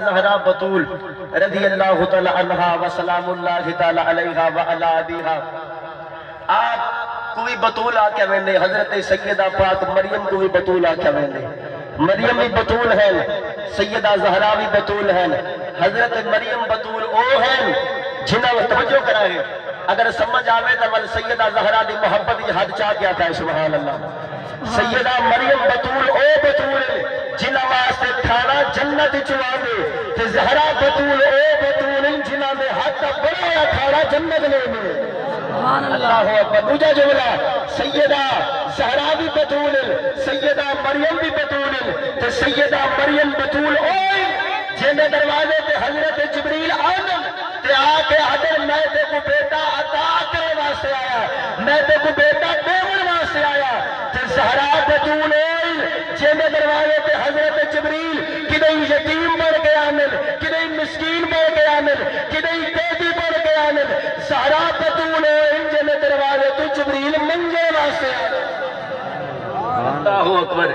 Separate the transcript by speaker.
Speaker 1: زہرا بطول رضی اللہ تعالی عنہا و سلام اللہ تعالی علیہا و علی ابیہا. آپ کوئی بطول آکھیا ویندے حضرت سیدہ پاک مریم کو بھی بطول آکھیا ویندے. مریم بھی بطول ہیں، سیدہ زہرا بھی بطول ہیں. حضرت مریم بطول او ہیں جنہاں وہ توجہ کرائے اگر سمجھ آوے تو ول سیدہ زہرا دی محبت کی حد چاہ کیا تھا. سبحان اللہ. سیدہ مریم بطول او بطول جنہاں واسطے کھانا جنت چواندے تے زہرا بطول او بطول جنہاں دے حد بڑا کھانا جنت لے میں. اللہ اکبر. دوجا جملہ سیدہ زہرا بھی بطول سیدہ مریم بھی بطول تے سیدہ مریم بطول اوئے جن دروازے تے حضرت جبریل آدم تے آ کے حضر میں تے کو بیٹا عطا کرنے واسطے آیا، میں تے کو بیٹا دیون واسطے آیا. تے زہرا بطول اوئے جن دروازے تے حضرت جبریل کدیں یتیم بن کے آمن، کدیں مسکین بن کے آمن، کدیں قیدی بن کے آمن. زہرا بطول اوئے جن دروازے تے جبریل منجے واسطے آیا. اللہ اکبر.